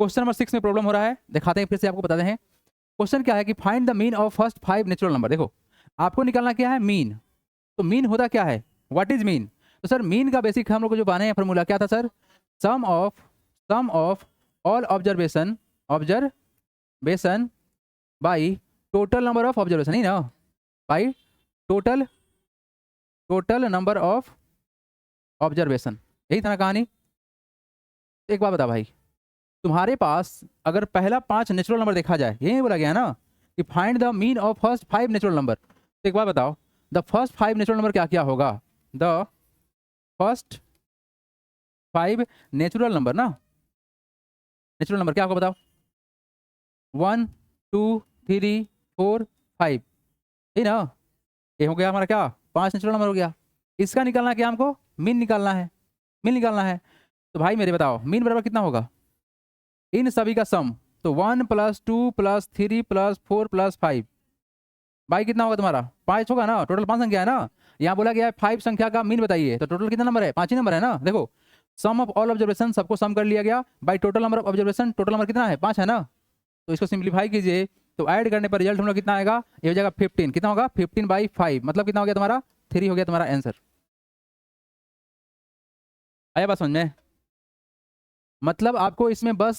Question number 6 में problem हो रहा है, दिखाते हैं फिर से आपको बताते हैं। क्वेश्चन क्या है कि find the mean of first 5 natural number. देखो आपको निकालना क्या है, मीन। तो मीन होता क्या है, व्हाट इज मीन। तो सर मीन का बेसिक हम लोग को जो बने हैं फॉर्मूला क्या था sir, sum of all observation by total number of observation, ही ना, by total number of observation, यही था ना कहानी। एक बात बता भाई, तुम्हारे पास अगर पहला 5 नेचुरल नंबर देखा जाए, यही बोला गया है ना कि find the mean of first 5 natural number. तो एक बात बताओ, द फर्स्ट 5 नेचुरल नंबर क्या क्या होगा, द फर्स्ट 5 नेचुरल नंबर ना, नेचुरल नंबर क्या होगा बताओ, 1 2 3 4 5, यही ना। ये हो गया हमारा क्या, 5 नेचुरल नंबर हो गया। इसका निकालना क्या, हमको मीन निकालना है, मीन निकालना है। तो भाई मेरे बताओ मीन बराबर कितना होगा, इन सभी का सम। तो 1 + 2 + 3 + 4 + 5, भाई कितना होगा तुम्हारा, 5 होगा ना, टोटल 5 संख्या है ना। यहाँ बोला गया है 5 संख्या का मीन बताइए, तो टोटल कितना नंबर है, 5 ही नंबर है ना। देखो सम ऑफ ऑल ऑब्जर्वेशन, सबको सम कर लिया गया by total number of observation, total number कितना है, 5 है ना। तो इसको सिंप्लीफाई कीजिए, तो ऐड करने पर रिजल्ट हम लोग कितना आएगा, ये हो जाएगा 15, कितना होगा 15/5, मतलब कितना हो गया तुम्हारा 3 हो गया तुम्हारा आंसर। आया बात समझ में। मतलब आपको इसमें बस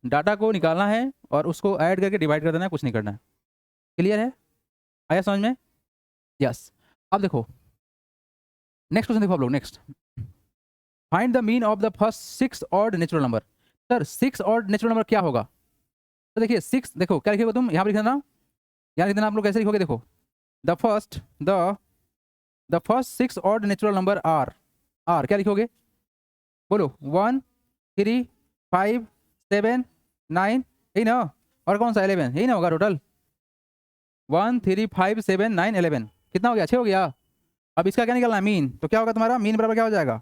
डाटा को निकालना है और उसको ऐड करके डिवाइड कर देना है, कुछ नहीं करना है। क्लियर है, आया समझ में। यस। अब देखो नेक्स्ट क्वेश्चन देखो आप लोग, next find the mean of the first 6 odd natural number. Sir 6 odd natural number क्या होगा, तो देखिए 6, देखो क्या लिखोगे तुम, यहाँ पर लिख देना, यहाँ लिख देना आप लोग, कैसे लिखोगे देखो, the first 6 odd natural number are क्या लिखोगे, बोलो 1 3 5 7 9, यही ना, और कौन सा 11, यही ना होगा टोटल, 1 3 5 7 9 11, कितना हो गया, 6 हो गया। अब इसका क्या निकालना है, मीन। तो क्या होगा तुम्हारा मीन बराबर क्या हो जाएगा,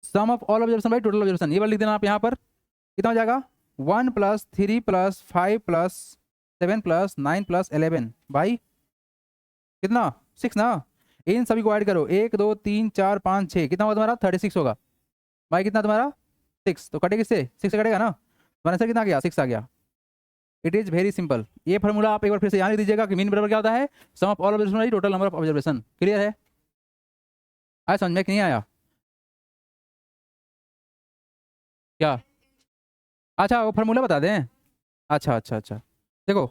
sum of all observation by total observation, ये वाला लिख देना आप यहाँ पर, कितना हो जाएगा 1 + 3 + 5 + 7 + 9 + 11 भाई कितना 6 ना। इन सभी को ऐड करो, 1 2 3 4 5 6, कितना होगा तुम्हारा 36 होगा भाई, कितना तुम्हारा 6, तो कटे किससे, 6 से कटेगा ना, तुम्हारा आंसर कितना आ गया, 6 आ गया। It is very simple. ये फॉर्मूला आप एक बार फिर से याद दीजिएगा कि मीन बराबर क्या होता है, sum of all observation total number of observation. Clear है, आया समझ में कि नहीं आया, क्या। अच्छा वो फार्मूला बता दें, अच्छा अच्छा अच्छा। देखो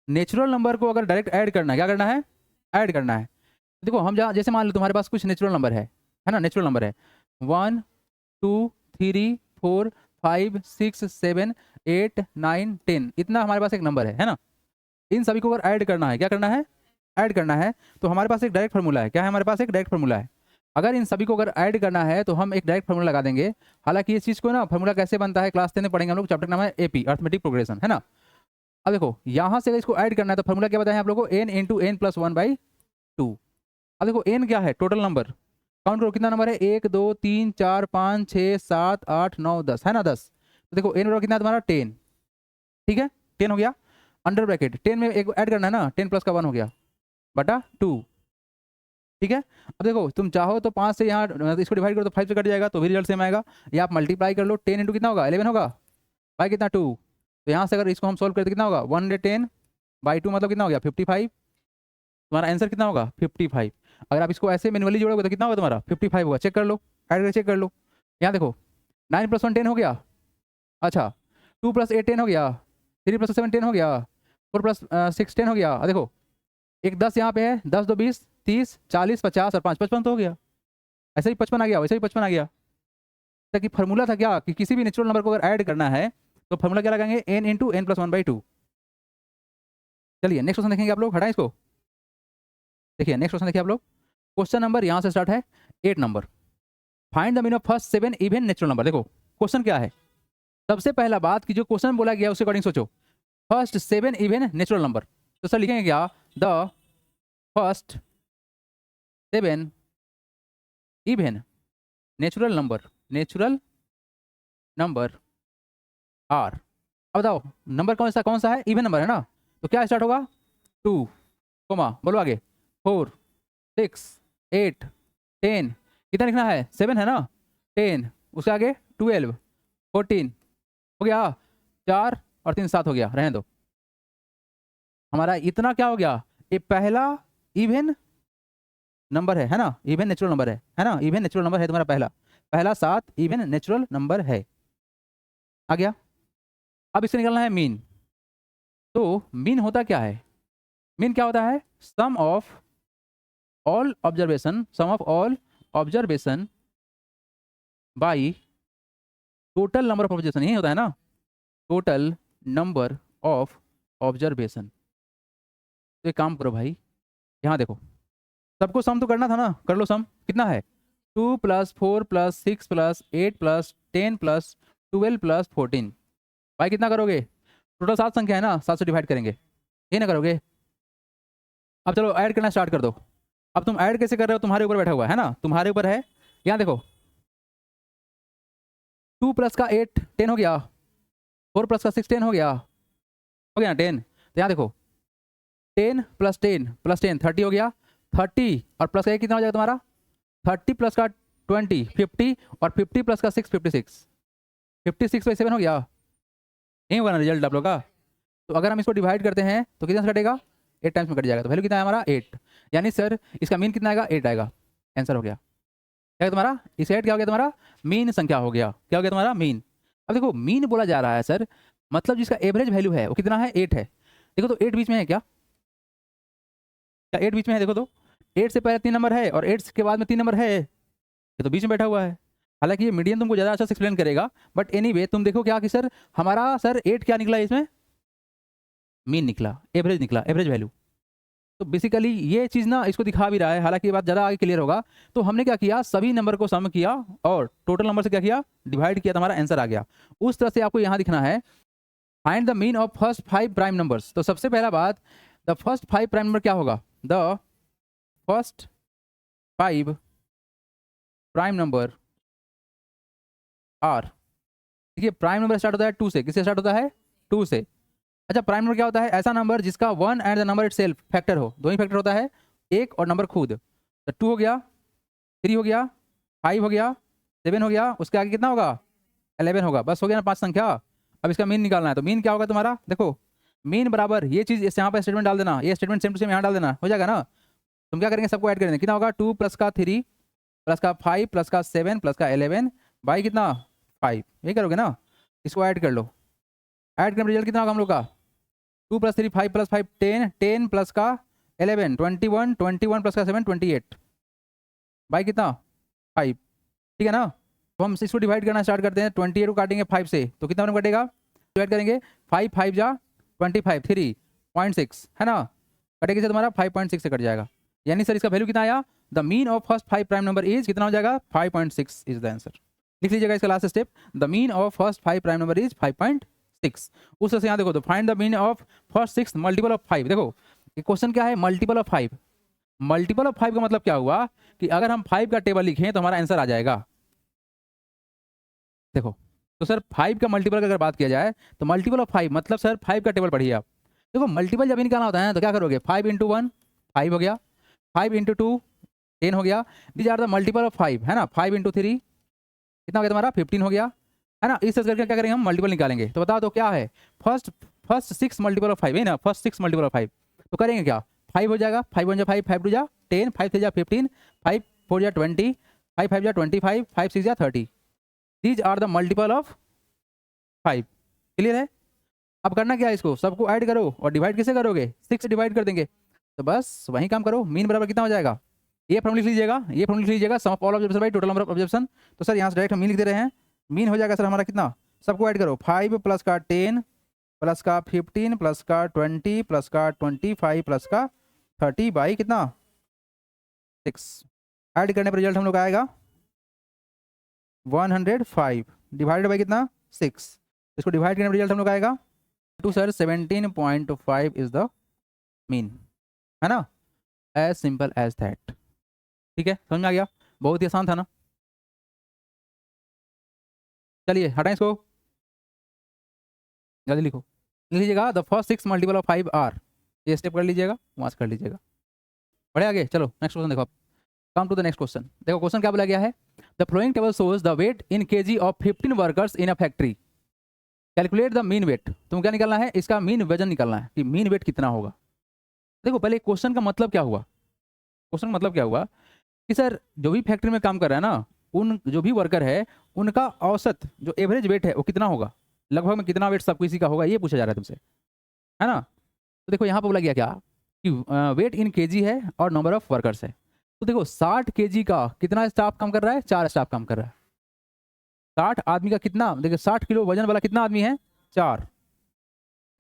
नेचुरल नंबर को अगर डायरेक्ट ऐड करना है, क्या करना है, ऐड करना है। देखो हम जहाँ जैसे मान लो तुम्हारे पास कुछ नेचुरल नंबर है ना, नेचुरल नंबर है 1 2 3 4 5 6 7 8 9 10, इतना हमारे पास एक नंबर है ना। इन सभी को अगर ऐड करना है, क्या करना है, ऐड करना है, तो हमारे पास एक डायरेक्ट फार्मूला है, क्या है हमारे पास एक डायरेक्ट फार्मूला है। अगर इन सभी को अगर ऐड करना है तो हम एक डायरेक्ट फार्मूला लगा देंगे। हालांकि इस चीज़ को ना फार्मूला कैसे बनता है क्लास 10 में पढ़ेंगे हम लोग, चैप्टर नाम है एपी अर्थमेटिक प्रोग्रेशन, है ना। अब देखो यहाँ से अगर इसको ऐड करना है तो फार्मूला क्या बताया आप लोगों को, n × n + 1/2। अब देखो n क्या है, टोटल नंबर, काउंट करो कितना नंबर है, 1 2 3 4 5 6 7 8 9 10, है ना 10। तो देखो n बराबर कितना है तुम्हारा 10, ठीक है 10 हो गया, अंडर ब्रैकेट 10 में एक ऐड करना है ना, 10 + 1 हो गया बटा 2, ठीक है। अब देखो तुम चाहो तो 5 से यहाँ इसको डिवाइड करो तो 5 से कट जाएगा, तो भी रिजल्ट सेम आएगा। या आप मल्टीप्लाई कर लो, 10 × कितना होगा 11 होगा, बाई कितना 2। तो यहाँ से अगर इसको हम सोल्व करते कितना होगा 110/2, मतलब कितना हो गया 55, तुम्हारा आंसर कितना होगा 55। अगर आप इसको ऐसे मैनुअली जोड़ोगे तो कितना होगा तुम्हारा 55 होगा, चेक कर लो, ऐड करके चेक कर लो। यहाँ देखो 9 + 1 10 हो गया, अच्छा 2 + 8 10 हो गया, 3 + 7 10 हो गया, 4 + 6 10 हो गया। देखो एक 10 यहाँ पे है, 10 2 20 30 40 50 और 5 55 तो हो गया। ऐसे ही 55 आ गया, वैसे ही 55 आ गया। ताकि फॉर्मूला था क्या कि किसी भी नेचुरल नंबर को अगर ऐड करना है तो फॉर्मूला क्या लगाएंगे, n × n + 1/2। चलिए नेक्स्ट क्वेश्चन देखेंगे आप लोग, हटाएं इसको। देखिए नेक्स्ट क्वेश्चन देखिए आप लोग, क्वेश्चन नंबर यहाँ से स्टार्ट है 8 number. Find the mean of first 7 even natural number. देखो क्वेश्चन क्या है, सबसे पहला बात कि जो क्वेश्चन बोला गया उसके अकॉर्डिंग सोचो, फर्स्ट 7 इवन नेचुरल नंबर। तो सर लिखेंगे क्या, the first 7 even natural number are. अब बताओ नंबर कौन सा है, इवन नंबर है ना, तो क्या स्टार्ट होगा 2, बोलो आगे 4 6 8 10, कितना लिखना है 7 है ना, 10, उसके आगे 12 14 हो गया 4 और 3 7 हो गया, रहने दो। हमारा इतना क्या हो गया, ये पहला इवन नंबर है ना, इवन नेचुरल नंबर है ना, इवन नेचुरल नंबर है तुम्हारा पहला, पहला 7 इवन नेचुरल नंबर है। आ गया। अब इससे निकालना है मीन। तो मीन होता क्या है, मीन क्या होता है, sum of all observation, sum of all observation by total number of observation, यही होता है ना, टोटल नंबर ऑफ ऑब्जर्वेशन। तो एक काम करो भाई, यहाँ देखो, सबको सम तो करना था ना, कर लो सम। कितना है, 2 + 4 + 6 + 8 + 10 + 12 + 14। भाई कितना करोगे, टोटल 7 संख्या है ना, 7 से डिवाइड करेंगे, ये ना करोगे। अब चलो ऐड करना स्टार्ट कर दो। अब तुम ऐड कैसे कर रहे हो, तुम्हारे ऊपर बैठा हुआ है ना, तुम्हारे ऊपर है। यहाँ देखो 2 + का 8 10 हो गया, 4 + का 6 10 हो गया ना 10। तो यहाँ देखो 10 + 10 + 10 30 हो गया, 30 और प्लस का 1 कितना हो जाएगा तुम्हारा, 30 + का 20 50 और 50 + का 6 56, 56/7 हो गया, यही होगा ना रिजल्ट आप लोग का। तो अगर हम इसको डिवाइड करते हैं तो कितना से कटेगा, 8 टाइम्स में कट जाएगा। तो वैल्यू कितना है हमारा 8, यानी सर इसका मीन कितना आएगा, 8 आएगा। आंसर हो गया क्या तुम्हारा, इस 8 क्या हो गया तुम्हारा, मीन संख्या हो गया। क्या हो गया तुम्हारा, मीन। अब देखो मीन बोला जा रहा है सर, मतलब जिसका एवरेज वैल्यू है वो कितना है, 8 है। देखो तो 8 बीच में है क्या, क्या 8 बीच में है, देखो तो 8 से पहले 3 नंबर है और 8 के बाद में 3 नंबर है, ये तो बीच में बैठा हुआ है। हालांकि ये मीडियन तुमको ज़्यादा अच्छा से एक्सप्लेन करेगा, बट एनीवे तुम देखो क्या कि सर हमारा सर 8 क्या निकला इसमें, मीन निकला, एवरेज निकला, एवरेज वैल्यू। तो बेसिकली ये चीज़ ना इसको दिखा भी रहा है, हालांकि ये बात ज़्यादा आगे क्लियर होगा। तो हमने क्या किया, सभी नंबर को सम किया और टोटल नंबर से क्या किया, डिवाइड किया, तो हमारा आंसर आ गया। उस तरह से आपको यहाँ दिखना है, find the mean of first 5 prime numbers. तो सबसे पहला बात, द फर्स्ट 5 प्राइम नंबर क्या होगा, the first 5 prime number are. देखिए प्राइम नंबर स्टार्ट होता है 2 से, किससे स्टार्ट होता है, 2 से। अच्छा प्राइम नंबर क्या होता है, ऐसा नंबर जिसका 1 and the number itself factor हो, दो ही फैक्टर होता है, एक और नंबर खुद। तो 2 हो गया, 3 हो गया, 5 हो गया, 7 हो गया, उसके आगे कितना होगा, 11 होगा। बस हो गया ना 5 संख्या। अब इसका मीन निकालना है, तो मीन क्या होगा तुम्हारा, देखो मीन बराबर ये चीज़ इस यहाँ पर स्टेटमेंट डाल देना, ये स्टेटमेंट सेम टू सेम यहाँ डाल देना, हो जाएगा ना। तुम क्या करेंगे, सबको ऐड करेंगे, कितना होगा, 2 + का 3 + का 5 + का 7 + का 11 बाई कितना 5, ये करोगे ना। इसको ऐड कर लो, ऐड करने रिजल्ट कितना होगा हम लोग का, 2 + 3 5 + 5 10 10 + का 11 21 21 + का 7 28 बाई कितना 5, ठीक है ना। तो हम इसको डिवाइड करना स्टार्ट करते हैं, 28 को काटेंगे 5 से तो कितना नंबर कटेगा, डिवाइड करेंगे 5 5 जा 25 3.6 है ना, कटेगा से तुम्हारा 5.6 से कट जाएगा। यानी सर इसका वैल्यू कितना आया, the mean of first 5 prime number is कितना हो जाएगा, 5.6 इज द आंसर। लिख लीजिएगा इसका last step, the mean of first 5 prime number is 5.6। उस तरह से यहाँ देखो, तो find the mean of first 6 multiple of 5। देखो ये क्वेश्चन क्या है, मल्टीपल ऑफ 5। मल्टीपल ऑफ 5 का मतलब क्या हुआ कि अगर हम 5 का टेबल लिखें तो हमारा आंसर आ जाएगा। देखो तो सर 5 का मल्टीपल की अगर बात किया जाए तो मल्टीपल ऑफ 5 मतलब सर 5 का टेबल पढ़िए आप। देखो मल्टीपल जब निकालना होता है तो क्या करोगे, 5 × 1 5 हो गया, 5 × 2 10 हो गया, these are the multiple of 5 है ना। 5 × 3 कितना हो गया तुम्हारा 15 हो गया, है ना। इस तरह करके क्या करेंगे हम मल्टीपल निकालेंगे। तो बताओ तो क्या है, फर्स्ट 6 मल्टीपल ऑफ 5 है ना, फर्स्ट 6 मल्टीपल ऑफ 5। तो करेंगे क्या, 5 हो जाएगा, 5 1 जा 5 5 2 जा 10 5 3 जा 15 5 4 जा 20 5 5 जा 25 5 6 जा 30। These are the multiple of 5। Clear है। अब करना क्या है, इसको सबको ऐड करो और डिवाइड किसे करोगे, 6 से डिवाइड कर देंगे। तो बस वही काम करो, मीन बराबर कितना हो जाएगा, ये फॉर्मूला लिख लीजिएगा, ये फॉर्मूला लिख लीजिएगा, sum of all observation by total number of observation. तो सर यहाँ से डायरेक्ट हम मीन लिख दे रहे हैं, मीन हो जाएगा सर हमारा कितना, सबको ऐड करो, 5 + का 10 + का 15 + का 20 + का 25 + का 30 बाई कितना 6। ऐड करने पर रिजल्ट हम लोग आएगा 105 डिवाइडेड बाई कितना 6। इसको डिवाइड करने पर रिजल्ट हम लोग आएगा to sir 17.5 is the mean, है ना। As simple as that. ठीक है, समझ में आ गया, बहुत ही आसान था ना। चलिए हटाएं इसको, जल्दी लिखो, लिख लीजिएगा the first 6 multiple of 5 are. ये स्टेप कर लीजिएगा, वहाँ से कर लीजिएगा। बढ़े आगे, चलो नेक्स्ट क्वेश्चन देखो आप। Come to the next question. देखो क्वेश्चन क्या बोला गया है, the following table shows the weight in KG of 15 workers in a factory. Calculate the mean weight, तुम क्या निकालना है, इसका मीन वजन निकालना है कि मीन वेट कितना होगा। देखो पहले क्वेश्चन का मतलब क्या हुआ, क्वेश्चन का मतलब क्या हुआ कि सर जो भी फैक्ट्री में काम कर रहा है ना, उन जो भी वर्कर है उनका औसत जो एवरेज वेट है वो कितना होगा, लगभग में कितना वेट सब किसी का होगा, ये पूछा जा रहा है तुमसे, है ना। तो देखो यहाँ पर बोला गया क्या कि वेट इन केजी है और नंबर ऑफ वर्कर्स है। तो देखो 60 केजी का कितना स्टाफ काम कर रहा है, 4 स्टाफ काम कर रहा है। 60 आदमी का कितना, देखो 60 किलो वजन वाला कितना आदमी है, 4।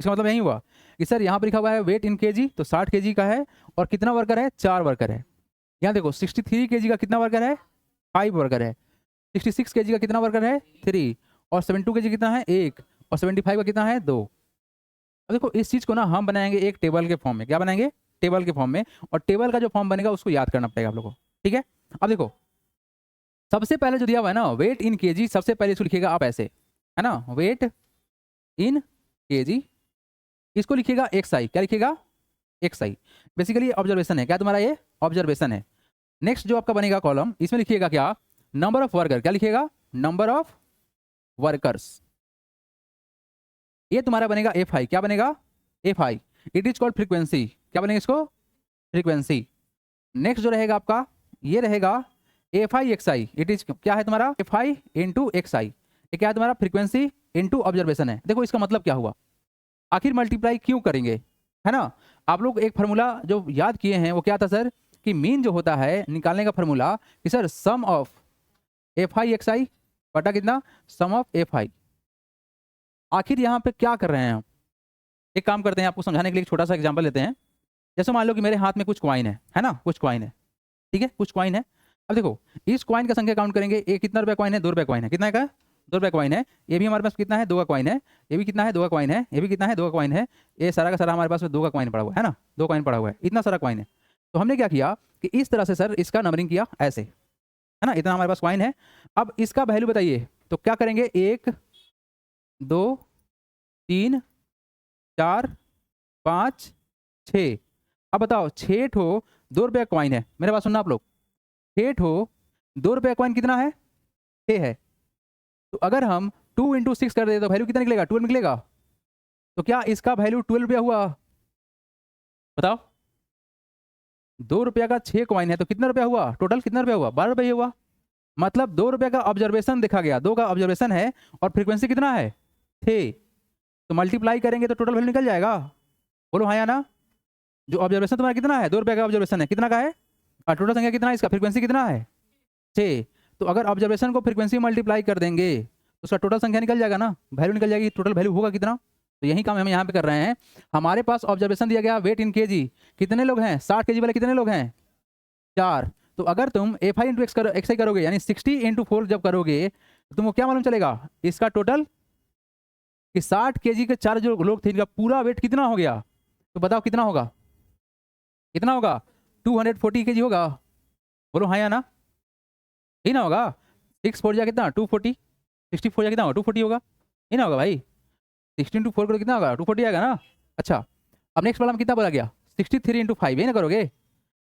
इसका मतलब यही हुआ कि सर यहाँ पर लिखा हुआ है वेट इन केजी, तो 60 केजी का है और कितना वर्कर है, 4 वर्कर है। यहाँ देखो 63 केजी का कितना वर्कर है, 5 वर्कर है। 66 केजी का कितना वर्कर है, 3। और 72 केजी कितना है, 1। और 75 का कितना है, 2। अब देखो इस चीज को ना हम बनाएंगे एक टेबल के फॉर्म में, क्या बनाएंगे, टेबल के फॉर्म में। और टेबल का जो फॉर्म बनेगा उसको याद करना पड़ेगा आप लोगों को, ठीक है। अब देखो सबसे पहले जो दिया हुआ है ना वेट इन केजी, सबसे पहले इसको लिखिएगा आप ऐसे, है ना, वेट इन केजी, इसको लिखिएगा XI, क्या लिखिएगा, XI। बेसिकली ऑब्जर्वेशन है, क्या तुम्हारा ये ऑब्जर्वेशन है। नेक्स्ट जो आपका बनेगा कॉलम, इसमें लिखिएगा क्या, नंबर ऑफ वर्कर, क्या लिखिएगा, नंबर ऑफ वर्कर्स। ये तुम्हारा बनेगा FI, क्या बनेगा, FI। It is called frequency, क्या बनेगा इसको, फ्रीक्वेंसी। नेक्स्ट जो रहेगा आपका ये रहेगा FI XI, इट इज क्या है तुम्हारा, FI इंटू XI, ये क्या है तुम्हारा, फ्रीक्वेंसी इंटू ऑब्जर्वेशन है। देखो इसका मतलब क्या हुआ, आखिर मल्टीप्लाई क्यों करेंगे, है ना। आप लोग एक फार्मूला जो याद किए हैं वो क्या था सर, कि मीन जो होता है निकालने का फार्मूला कि sir sum of FI XI बटा कितना, सम ऑफ FI। आखिर यहाँ पे क्या कर रहे हैं हम, एक काम करते हैं आपको समझाने के लिए एक छोटा सा एग्जांपल लेते हैं। जैसे मान लो कि मेरे हाथ में कुछ कॉइन है ना, कुछ कॉइन है, ठीक है, कुछ कॉइन है। अब देखो इस कॉइन का संख्या काउंट करेंगे, ये कितना रुपया कॉइन है, 2 रुपया कॉइन है, कितना का, 2 रुपया कॉइन है। ये भी हमारे पास कितना है, 2 का कॉइन है। ये भी कितना है, 2 का कॉइन है। ये भी कितना है, 2 का कॉइन है। ये सारा का सारा हमारे पास 2 का कॉइन पड़ा हुआ है ना, 2 कॉइन पड़ा हुआ है, इतना सारा कॉइन है। तो हमने क्या किया कि इस तरह से सर इसका नंबरिंग किया ऐसे, है ना, इतना हमारे पास कॉइन है। अब इसका वैल्यू बताइए, तो क्या करेंगे, 1 2 3 4 5 6। अब बताओ 6 ठो 2 रुपया कॉइन है, मेरे पास सुनना आप लोग, 6 ठो 2 रुपया कॉइन कितना है, 6 है। तो अगर हम 2 इंटू 6 कर दे तो वैल्यू कितना निकलेगा, 12 निकलेगा। तो क्या इसका वैल्यू 12 रुपया हुआ, बताओ। 2 रुपया का 6 कॉइन है तो कितना रुपया हुआ, टोटल कितना रुपया हुआ, 12 रुपया हुआ। मतलब 2 रुपया का ऑब्जर्वेशन देखा गया, 2 का ऑब्जर्वेशन है और फ्रीक्वेंसी कितना है, 6। तो मल्टीप्लाई करेंगे तो टोटल वैल्यू निकल जाएगा, बोलो हाँ या ना। जो ऑब्जर्वेशन तुम्हारा कितना है, 2 रुपया का ऑब्जर्वेशन है, कितना का है, और टोटल संख्या कितना है, इसका फ्रीक्वेंसी कितना है, 6। तो अगर ऑब्जर्वेशन को फ्रीक्वेंसी मल्टीप्लाई कर देंगे तो उसका टोटल संख्या निकल जाएगा ना, वैल्यू निकल जाएगी, टोटल वैल्यू होगा कितना। तो यही काम हम यहाँ पे कर रहे हैं। हमारे पास ऑब्जर्वेशन दिया गया वेट इन केजी, कितने लोग हैं, 60 केजी वाले कितने लोग हैं, 4। तो अगर तुम FI इंटू XI करोगे यानी 60 इंटू 4 जब करोगे तो तुमको क्या मालूम चलेगा, इसका टोटल कि 60 केजी के 4 जो लोग थे इनका पूरा वेट कितना हो गया। तो बताओ कितना होगा, कितना होगा, 240 केजी होगा, बोलो हाँ या ना, ही ना होगा। 6 4 जा कितना, 240, 64 जा कितना होगा, 240 होगा, ही ना होगा भाई। 16 इंटू 4 करो कितना होगा, 240 आएगा ना। अच्छा अब नेक्स्ट वाला में कितना बोला गया, 63 इंटू 5, यही ना करोगे।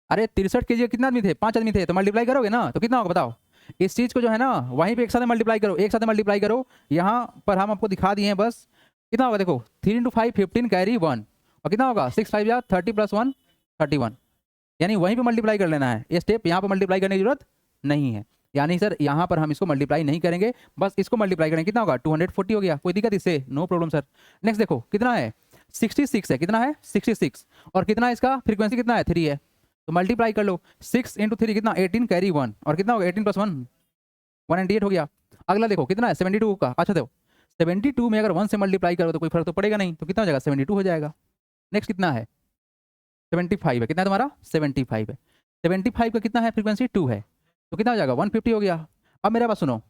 अरे 63 केजी कितना आदमी थे, 5 आदमी थे, तो मल्टीप्लाई करोगे ना तो कितना होगा बताओ। इस चीज को जो है ना वहीं पे एक साथ मल्टीप्लाई करो, एक साथ मल्टीप्लाई करो। यहाँ पर हम आपको दिखा दिए हैं बस, कितना होगा देखो, 3 इंटू 5 15 कैरी 1, और कितना होगा 6 5 या 30 प्लस 1 31, यानी वहीं पे मल्टीप्लाई कर लेना है। ये स्टेप यहाँ पर मल्टीप्लाई करने की जरूरत नहीं है, यानी सर यहाँ पर हम इसको मल्टीप्लाई नहीं करेंगे, बस इसको मल्टीप्लाई करेंगे, कितना होगा 240 हो गया, कोई दिक्कत इससे, नो प्रॉब्लम सर। नेक्स्ट देखो कितना है, 66 है, कितना है 66, और कितना है इसका फ्रीक्वेंसी कितना है, 3 है। तो मल्टीप्लाई कर लो, 6 इंटू 3 कितना 18 कैरी 1, और कितना होगा 18 प्लस 1 198 हो गया। अगला देखो कितना है 72 का, अच्छा देखो 72 में अगर 1 से मल्टीप्लाई करो तो कोई फर्क तो पड़ेगा नहीं, तो कितना हो जाएगा 72 हो जाएगा। नेक्स्ट कितना है 75 है, कितना है तुम्हारा 75 है। 75 का कितना है फ्रीक्वेंसी 2 है, तो कितना हो जाएगा 150 हो गया। अब मेरा बात सुनो,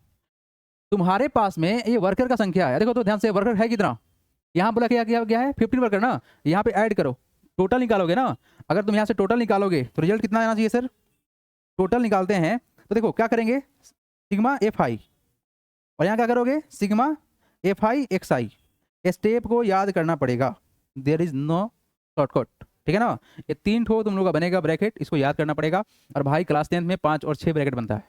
तुम्हारे पास में ये वर्कर का संख्या है, देखो तो ध्यान से, वर्कर है कितना, यहाँ बोला क्या क्या क्या है 15 वर्कर ना, यहाँ पे ऐड करो, टोटल निकालोगे ना। अगर तुम यहाँ से टोटल निकालोगे तो रिजल्ट कितना आना चाहिए सर, टोटल निकालते हैं तो देखो क्या करेंगे, सिग्मा FI, और यहाँ क्या करोगे सिग्मा FI XI। स्टेप को याद करना पड़ेगा, देयर इज नो शॉर्टकट, ठीक है ना। ये 3 ठो तुम लोग का बनेगा ब्रैकेट, इसको याद करना पड़ेगा। और भाई क्लास 10th में 5 और 6 ब्रैकेट बनता है,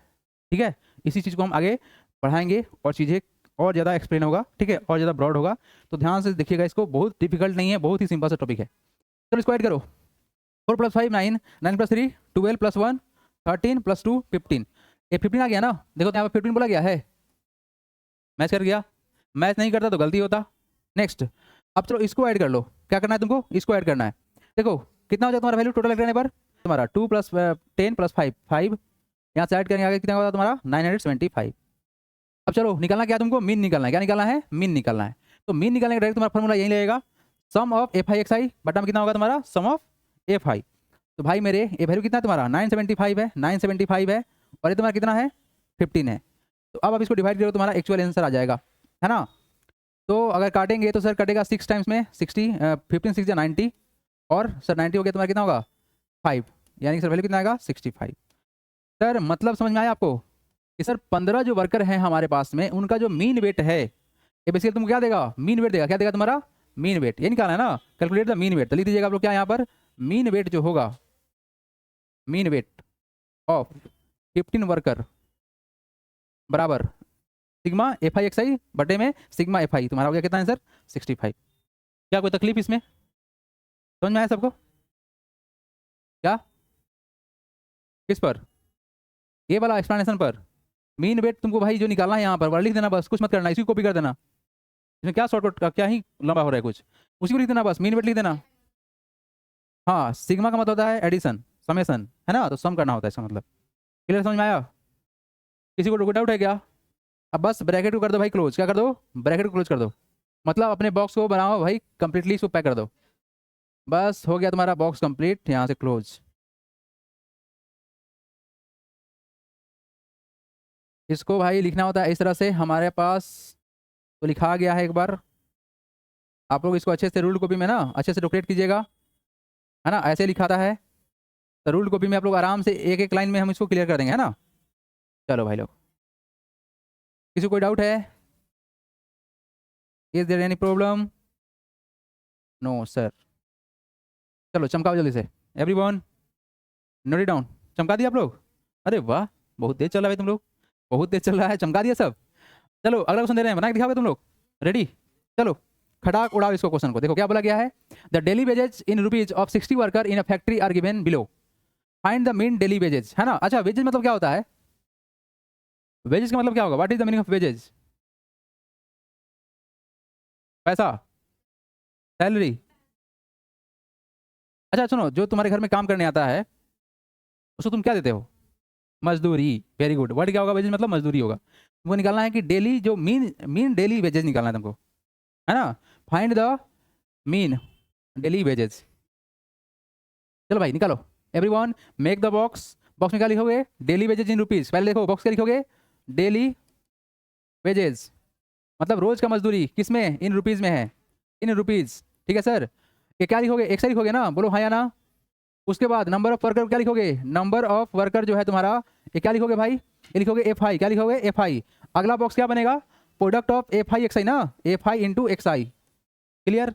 ठीक है। इसी चीज़ को हम आगे पढ़ाएंगे और चीज़ें और ज़्यादा एक्सप्लेन होगा, ठीक है, और ज़्यादा ब्रॉड होगा, तो ध्यान से देखिएगा इसको, बहुत डिफिकल्ट नहीं है, बहुत ही सिंपल सा टॉपिक है। चलो इसको ऐड करो, 4 + 5 9, 9 + 3 12 + 1 13 + 2 15। ये 15 आ गया ना, देखो तो यहाँ पर 15 बोला गया है, मैच कर गया, मैच नहीं करता तो गलती होता। नेक्स्ट, अब चलो इसको ऐड कर लो, क्या करना है तुमको, इसको ऐड करना है। देखो कितना हो जाए तुम्हारा वैल्यू टोटल ऐड करने पर, तुम्हारा 2 + 10 + 5 5, यहाँ से ऐड करने आगे कितना होगा तुम्हारा 975। अब चलो निकालना क्या है तुमको, मीन निकालना है, क्या निकालना है, मीन निकालना है। तो मीन निकालने का डायरेक्ट तुम्हारा फॉर्मूला यही लगेगा, सम of F I X I बटा में कितना होगा तुम्हारा, सम ऑफ एफ आई। तो भाई मेरे ए वैल्यू कितना है तुम्हारा 975 है, 975 है, और ये तुम्हारा कितना है 15 है। तो अब आप इसको डिवाइड करो, तुम्हारा एक्चुअल आंसर आ जाएगा, है ना। तो अगर काटेंगे तो सर कटेगा 6 टाइम्स में 60, 15 6 90, और सर 90 हो गया तुम्हारा कितना होगा 5, यानी कि सर वैल्यू कितना आएगा 65। सर मतलब समझ में आया आपको कि सर 15 जो वर्कर हैं हमारे पास में, उनका जो मीन वेट है, ये बेसिकली तुमको क्या देगा, मीन वेट देगा। क्या देगा तुम्हारा, मीन वेट, ये निकालना है ना, कैलकुलेट द मीन वेट। तो लिख दीजिएगा आप लोग क्या यहाँ पर, मीन वेट जो होगा, मीन वेट ऑफ 15 वर्कर बराबर सिग्मा एफ आई एक्स आई बटे में सिग्मा एफ आई, तुम्हारा हो गया कितना आंसर 65। क्या कोई तकलीफ इसमें, समझ में आया सबको, क्या किस पर, ये वाला एक्सप्लेनेशन पर। मीन वेट तुमको भाई जो निकालना है यहाँ पर लिख देना, बस कुछ मत करना, इसी को कॉपी कर देना, इसमें क्या शॉर्टकट का क्या ही लंबा हो रहा है कुछ, उसी को लिख देना, बस मीन वेट लिख देना। हाँ सिग्मा का मतलब होता है एडिशन, समेशन, है ना, तो सम करना होता है इसका मतलब। क्लियर, समझ में आया, किसी को डाउट है क्या। अब बस ब्रैकेट को कर दो भाई क्लोज, क्या कर दो, ब्रैकेट को क्लोज कर दो, मतलब अपने बॉक्स को बनाओ भाई कंप्लीटली, इसको पैक कर दो, बस हो गया तुम्हारा बॉक्स कंप्लीट, यहाँ से क्लोज। इसको भाई लिखना होता है इस तरह से, हमारे पास तो लिखा गया है एक बार, आप लोग इसको अच्छे से रूल्ड कॉपी में ना अच्छे से डॉक्यूमेंट कीजिएगा, है ना, ऐसे लिखाता है। तो रूल्ड कॉपी में आप लोग आराम से एक एक लाइन में हम इसको क्लियर कर देंगे, है ना। चलो भाई लोग, किसी को कोई डाउट है, is there any problem, no sir. चलो चमकाओ जल्दी से, एवरीवन नोट इट डाउन, चमका दिया आप लोग, अरे वाह बहुत तेज चल रहा है तुम लोग, बहुत तेज चल रहा है, चमका दिया सब। चलो अगला क्वेश्चन दे रहे हैं, बना के दिखाओगे तुम लोग, रेडी। चलो खटाक उड़ाओ इसको, क्वेश्चन को देखो क्या बोला गया है, the daily wages in rupees of 60 worker in a factory are given below, find the mean daily wages, है ना। अच्छा वेजेज मतलब क्या होता है, वेजेज का मतलब क्या होगा, what is the meaning of wages, पैसा, सैलरी। अच्छा सुनो, जो तुम्हारे घर में काम करने आता है उसको तुम क्या देते हो, मजदूरी, वेरी गुड, वर्ड क्या होगा, वेजेज मतलब मजदूरी होगा। वो निकालना है कि डेली जो मीन मीन डेली वेजेज निकालना है तुमको, है ना, find the mean daily wages. चलो भाई निकालो, everyone make the box, box में क्या लिखोगे, डेली वेजेज इन रुपीज, पहले देखो बॉक्स क्या लिखोगे, डेली वेजेज मतलब रोज का मजदूरी, किसमें, इन रुपीज में है, इन रुपीज, ठीक है सर। ये क्या लिखोगे, एक से लिखोगे ना, बोलो हाँ या ना। उसके बाद नंबर ऑफ वर्कर क्या लिखोगे, नंबर ऑफ वर्कर जो है तुम्हारा, ये क्या लिखोगे भाई, ये लिखोगे एफ आई, क्या लिखोगे एफ आई। अगला बॉक्स क्या बनेगा, product of F I X I ना, F I into X I, clear.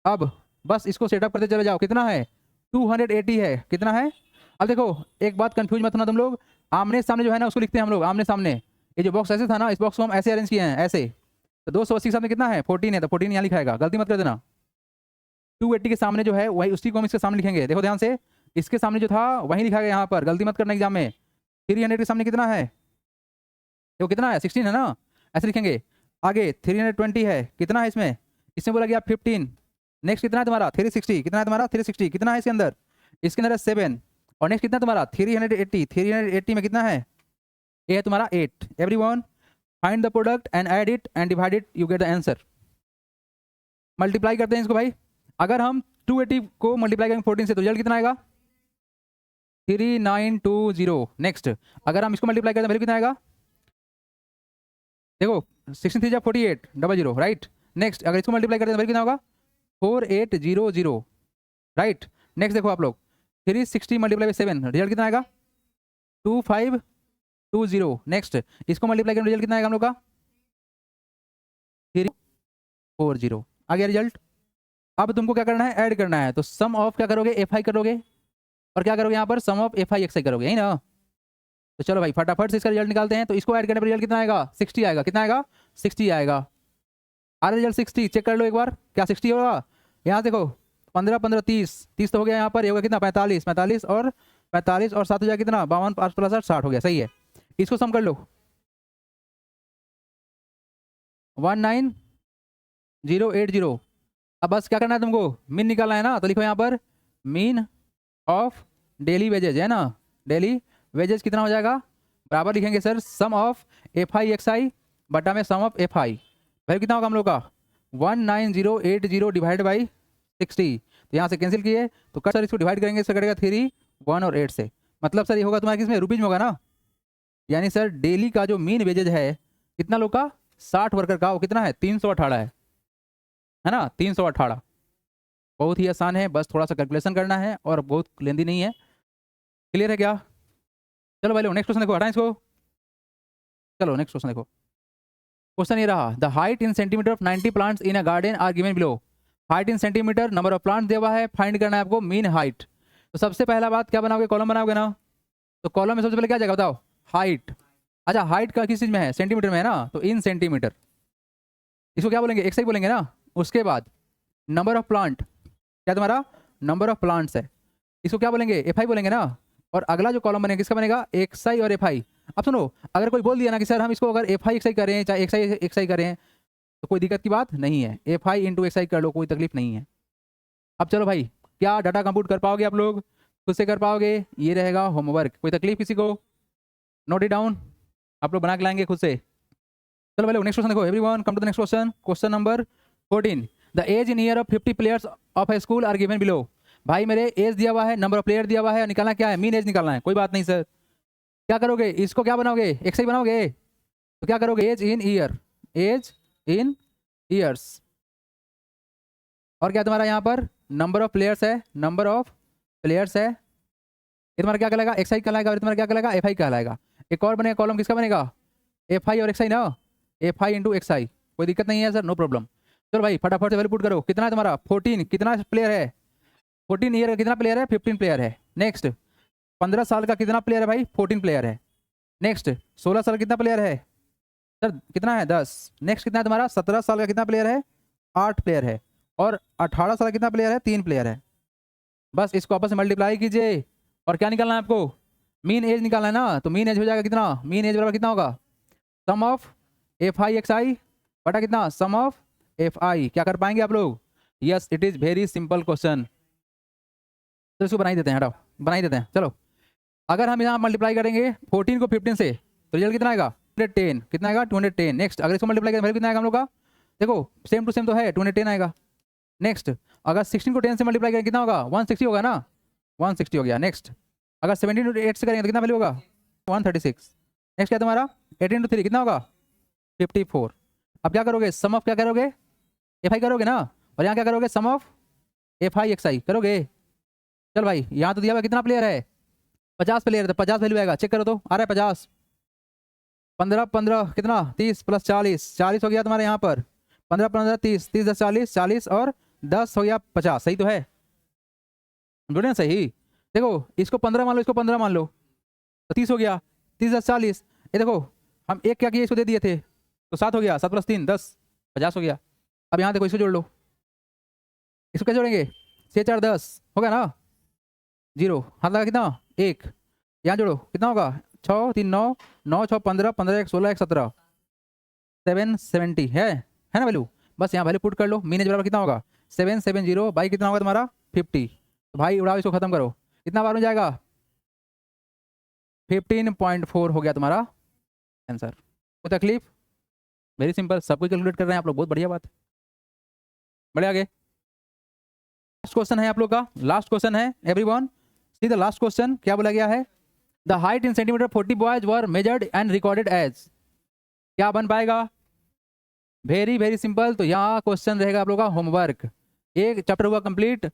अब बस इसको सेटअप करते चले जाओ, कितना है 280 है, कितना है। अब देखो एक बात कंफ्यूज मत होना तुम लोग, आमने सामने जो है ना उसको लिखते हैं हम लोग आमने सामने, ये जो बॉक्स ऐसे था ना, इस बॉक्स को हम ऐसे अरेंज किए हैं ऐसे, तो 280 के सामने कितना है 14 है, तो 14 यहाँ लिखाएगा, गलती मत कर देना। 280 के सामने जो है वही उसी को हम इसके सामने लिखेंगे, देखो ध्यान से, इसके सामने जो था वही लिखा गया यहाँ पर, गलती मत करना एग्जाम में। 300 के सामने कितना है, देखो कितना है 16 है ना, ऐसे लिखेंगे। आगे 320 है, कितना है इसमें, इसमें बोला गया 15। नेक्स्ट कितना है तुम्हारा 360, कितना है तुम्हारा 360, कितना है इसके अंदर, इसके अंदर है 7। और नेक्स्ट कितना है तुम्हारा 380, 380 में कितना है, ये है तुम्हारा 8। Everyone find the product and add it and divide it, you get the answer. Multiply करते हैं इसको भाई, अगर हम 280 को मल्टीप्लाई करेंगे 14 से तो रिजल्ट कितना आएगा 3920। नेक्स्ट अगर हम इसको मल्टीप्लाई करते हैं वैल्यू कितना आएगा, देखो 16 3 48 00, राइट। नेक्स्ट अगर इसको मल्टीप्लाई करते हैं वैल्यू कितना होगा 4800, राइट। नेक्स्ट देखो आप लोग 360 मल्टीप्लाई बाई 7, रिजल्ट कितना आएगा 2520। नेक्स्ट इसको मल्टीप्लाई करें रिजल्ट कितना आएगा हम लोग का 340, आ गया रिजल्ट। अब तुमको क्या करना है, ऐड करना है, तो सम ऑफ क्या करोगे एफ आई करोगे, और क्या करोगे यहाँ पर सम ऑफ एफ आई एक्स आई करोगे, यही ना। तो चलो भाई फटाफट से इसका रिजल्ट निकालते हैं। तो इसको ऐड करने पर रिजल्ट कितना आएगा? 60 आएगा। कितना आएगा? 60 आएगा। आ रहा रिजल्ट 60, चेक कर लो एक बार, क्या 60 होगा? यहाँ देखो 15 15 30, 30 तो हो गया यहाँ पर, ये होगा कितना? 45, 45 और 45 और 7 हो जाएगा कितना? 52, 5 प्लस 8 60 हो गया। सही है, इसको सम कर लो। 19080। अब बस क्या करना है तुमको? मीन निकालना है ना। तो लिखो यहाँ पर मीन ऑफ डेली वेजेज है ना, डेली वेजेज कितना हो जाएगा? बराबर लिखेंगे sir sum of F I X I बटा में sum of F I. Value कितना होगा हम लोग का? 19080 डिवाइड बाई 60। तो यहाँ से कैंसिल किए तो कट सर इसको डिवाइड करेंगे, इससे कटेगा 3, 1 और 8 से। मतलब सर ये होगा तुम्हारा किसमें? रुपीज में होगा ना। यानी सर डेली का जो मीन वेजेज है कितना लोग का? 60 वर्कर का, वो कितना है? 318 है ना, 318। बहुत ही आसान है, बस थोड़ा सा कैलकुलेशन करना है और बहुत लेंदी नहीं है। क्लियर है क्या? चलो भाई लो नेक्स्ट क्वेश्चन देखो, हटाएं इसको। चलो नेक्स्ट क्वेश्चन देखो। क्वेश्चन ये रहा, the height in centimetre of 90 plants in a garden are given below. Height in centimetre, number of plants दिया हुआ है, फाइंड करना है आपको मीन हाइट। तो सबसे पहला बात क्या बनाओगे? कॉलम बनाओगे ना। तो कॉलम में सबसे पहले क्या जाएगा बताओ? हाइट। अच्छा हाइट का किस चीज में है? सेंटीमीटर में है ना, तो इन सेंटीमीटर। इसको क्या बोलेंगे? एक्स आई बोलेंगे ना। उसके बाद नंबर ऑफ प्लांट, क्या तुम्हारा? नंबर ऑफ प्लांट्स है, इसको क्या बोलेंगे? एफ आई बोलेंगे ना। और अगला जो कॉलम बनेगा किसका बनेगा? एक्स आई और एफ आई। अब सुनो, अगर कोई बोल दिया ना कि सर हम इसको अगर एफ आई एक्स आई करें चाहे एक्स आई करें तो कोई दिक्कत की बात नहीं है, एफ आई इंटू एक्स आई कर लो, कोई तकलीफ नहीं है। अब चलो भाई, क्या डाटा कंप्यूट कर पाओगे आप लोग? खुद से कर पाओगे? ये रहेगा होमवर्क। कोई तकलीफ किसी को? नोट इट डाउन, आप लोग बना के लाएंगे खुद से। चलो भाई नेक्स्ट क्वेश्चन देखो everyone, come to the next question. Question number 14, the age in year of 50 players of A school are given below. भाई मेरे एज दिया हुआ है, नंबर ऑफ प्लेयर दिया हुआ है, निकालना क्या है? मीन एज निकालना है। कोई बात नहीं सर, क्या करोगे? इसको क्या बनाओगे? एक्स आई बनाओगे। तो क्या करोगे? Age in year, age in years. और क्या तुम्हारा यहाँ पर? नंबर ऑफ प्लेयर्स है, नंबर ऑफ प्लेयर्स है। ये तुम्हारा क्या कहलाएगा? एक्स आई कहलाएगा। और तुम्हारा क्या कहलाएगा? एफ आई कहलाएगा। एक और बनेगा कॉलम, किसका बनेगा? एफ आई और एक्स आई ना, एफ आई इंटू एक्स आई। कोई दिक्कत नहीं है सर, नो प्रॉब्लम। चलो भाई फटाफट से वैल्यू पुट करो। कितना है तुम्हारा? 14। कितना प्लेयर है? 14 ईयर का कितना प्लेयर है? 15 प्लेयर है। नेक्स्ट 15 साल का कितना प्लेयर है भाई? 14 प्लेयर है। नेक्स्ट 16 साल का कितना प्लेयर है सर? कितना है? 10। नेक्स्ट कितना है तुम्हारा? 17 साल का कितना प्लेयर है? 8 प्लेयर है। और 18 साल का कितना प्लेयर है? 3 प्लेयर है। बस इसको आपस में मल्टीप्लाई कीजिए और क्या निकालना है आपको? मीन एज निकालना है ना। तो मीन एज हो जाएगा कितना? मीन एज बराबर कितना होगा? सम of F I X I बटा कितना? सम ऑफ एफ आई। क्या कर पाएंगे आप लोग? Yes, it is very simple question. तो इसको बना ही देते हैं, हटाओ बना ही देते हैं। चलो अगर हम यहाँ मल्टीप्लाई करेंगे 14 को 15 से तो रिजल्ट कितना आएगा? 210। कितना आएगा? 210। नेक्स्ट अगर इसको मल्टीप्लाई करें वैल्यू कितना आएगा हम लोग का? देखो सेम टू सेम तो है, 210 आएगा। नेक्स्ट अगर 16 को 10 से मल्टीप्लाई करें कितना होगा? 160 होगा ना, 160 हो गया। नेक्स्ट अगर 17 को 8 से करेंगे तो कितना वैल्यू होगा? 136। नेक्स्ट क्या तुम्हारा? 18 to 3 कितना होगा? 54। अब क्या करोगे? सम ऑफ क्या करोगे? एफ आई करोगे ना। और यहाँ क्या करोगे? सम ऑफ एफ आई एक्स आई करोगे। चल भाई यहाँ तो दिया हुआ कितना प्लेयर है? 50 प्लेयर है, 50 वैल्यू आएगा। चेक करो तो आ रहा है 50। 15 15 कितना? 30 प्लस 40, 40 हो गया तुम्हारे यहाँ पर। 15 15 30, 30 10 40, 40 और 10 हो गया 50। सही तो है, बोले ना सही। देखो इसको 15 मान लो, इसको 15 मान लो तो 30 हो गया। 30 10 40, ये देखो हम एक क्या किए? इसको दे दिए थे तो 7 हो गया। 7 प्लस 3 10, 50 हो गया। अब यहाँ देखो इसको जोड़ लो। इसको कैसे जोड़ेंगे? 6 4 10 हो गया ना, 0 हाथ लगा कितना? 1। यहाँ जोड़ो कितना होगा? 6 3 9, 9 6 15, 15 1 16, 1 17, 770 है ना वैल्यू। बस यहाँ वैल्यू पुट कर लो। मीन एज बराबर कितना होगा? 770 बाई कितना होगा तुम्हारा? 50। तो भाई उड़ाओ इसको खत्म करो, कितना बार हो जाएगा? 15.4 हो गया तुम्हारा आंसर। कोई तकलीफ? वेरी सिंपल, सब कुछ कैलकुलेट कर रहे हैं आप लोग, बहुत बढ़िया बात। बढ़े आगे। लास्ट क्वेश्चन है आप लोग का, लास्ट क्वेश्चन है everyone. See the last question, क्या बोला गया है? The height in centimetre 40 boys were measured and recorded as. क्या बन पाएगा? Very very simple. तो यहाँ क्वेश्चन रहेगा आप लोग का होमवर्क। एक चैप्टर हुआ कंप्लीट।